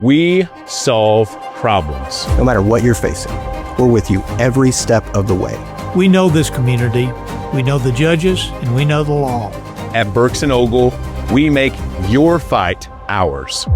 We solve problems. No matter what you're facing, we're with you every step of the way. We know this community, we know the judges, and we know the law. At Burks & Ogle, we make your fight ours.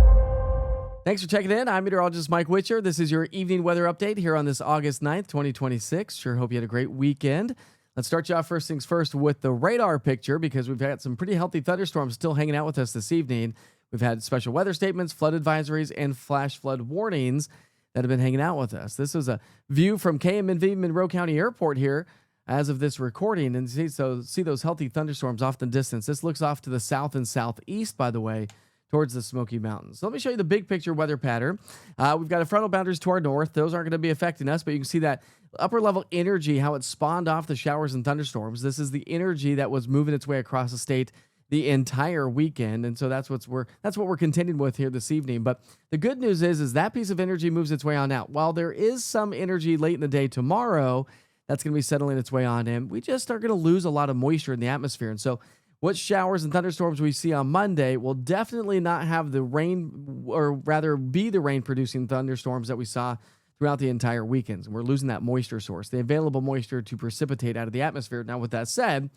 Thanks for checking in. I'm meteorologist Mike Witcher. This is your evening weather update here on this August 9th, 2026. Sure hope you had a great weekend. Let's start you off first things first with the radar picture because we've got some pretty healthy thunderstorms still hanging out with us this evening. We've had special weather statements, flood advisories, and flash flood warnings that have been hanging out with us. This is a view from KMNV Monroe County Airport here as of this recording. And see those healthy thunderstorms off in the distance. This looks off to the south and southeast, by the way, towards the Smoky Mountains. So let me show you the big picture weather pattern. We've got a frontal boundaries to our north. Those aren't going to be affecting us, but you can see that upper level energy, how it spawned off the showers and thunderstorms. This is the energy that was moving its way across the state the entire weekend, and so that's what we're contending with here this evening. But the good news is that piece of energy moves its way on out. While there is some energy late in the day tomorrow, that's going to be settling its way on in. We just are going to lose a lot of moisture in the atmosphere, and so what showers and thunderstorms we see on Monday will definitely not have the rain, or rather be the rain-producing thunderstorms that we saw throughout the entire weekend. And we're losing that moisture source, the available moisture to precipitate out of the atmosphere. Now, with that said,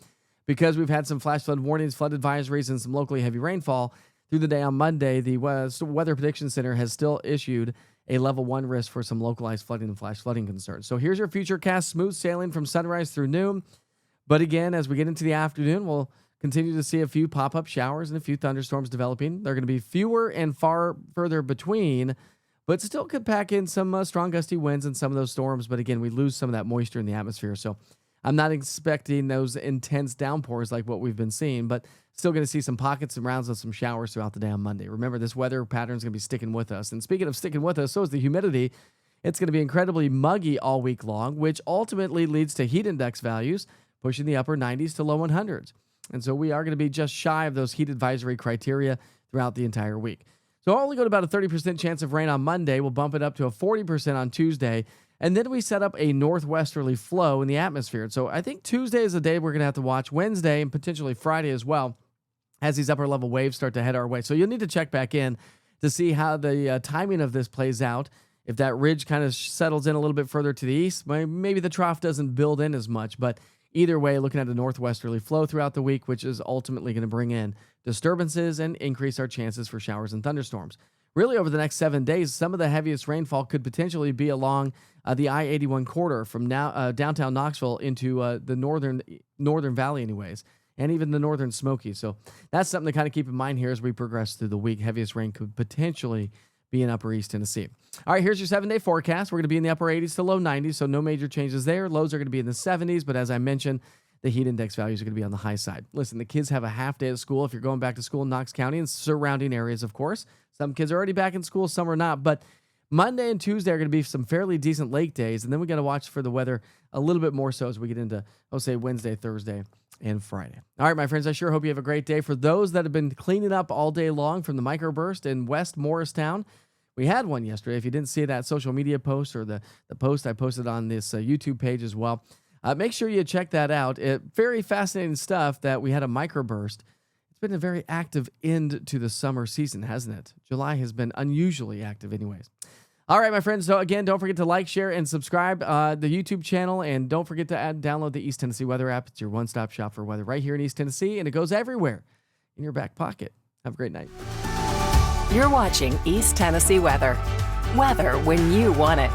because we've had some flash flood warnings, flood advisories, and some locally heavy rainfall through the day on Monday, the Weather Prediction Center has still issued a level 1 risk for some localized flooding and flash flooding concerns. So here's your futurecast: smooth sailing from sunrise through noon. But again, as we get into the afternoon, we'll continue to see a few pop-up showers and a few thunderstorms developing. They're going to be fewer and further between, but still could pack in some strong gusty winds in some of those storms. But again, we lose some of that moisture in the atmosphere. So I'm not expecting those intense downpours like what we've been seeing, but still going to see some pockets and rounds of some showers throughout the day on Monday. Remember, this weather pattern is going to be sticking with us. And speaking of sticking with us, so is the humidity. It's going to be incredibly muggy all week long, which ultimately leads to heat index values pushing the upper 90s to low 100s. And so we are going to be just shy of those heat advisory criteria throughout the entire week. So I'll only go to about a 30% chance of rain on Monday. We'll bump it up to a 40% on Tuesday. And then we set up a northwesterly flow in the atmosphere. And so I think Tuesday is the day we're going to have to watch. Wednesday and potentially Friday as well, as these upper level waves start to head our way. So you'll need to check back in to see how the timing of this plays out. If that ridge kind of settles in a little bit further to the east, maybe the trough doesn't build in as much. But either way, looking at a northwesterly flow throughout the week, which is ultimately going to bring in disturbances and increase our chances for showers and thunderstorms. Really, over the next 7 days, some of the heaviest rainfall could potentially be along the I-81 corridor from downtown Knoxville into the northern valley anyways, and even the northern Smokies. So that's something to kind of keep in mind here as we progress through the week. Heaviest rain could potentially be in upper East Tennessee. All right, here's your 7-day forecast. We're going to be in the upper 80s to low 90s, so no major changes there. Lows are going to be in the 70s, but as I mentioned, the heat index values are going to be on the high side. Listen, the kids have a half day of school if you're going back to school in Knox County and surrounding areas, of course. Some kids are already back in school, some are not, but Monday and Tuesday are going to be some fairly decent lake days, and then we got to watch for the weather a little bit more so as we get into, say, Wednesday, Thursday, and Friday. All right, my friends, I sure hope you have a great day. For those that have been cleaning up all day long from the microburst in West Morristown, we had one yesterday. If you didn't see that social media post or the post I posted on this YouTube page as well, make sure you check that out. Very fascinating stuff that we had a microburst. It's been a very active end to the summer season, hasn't it? July has been unusually active anyways. All right, my friends. So again, don't forget to like, share, and subscribe the YouTube channel. And don't forget to download the East Tennessee Weather app. It's your one-stop shop for weather right here in East Tennessee, and it goes everywhere in your back pocket. Have a great night. You're watching East Tennessee Weather. Weather when you want it.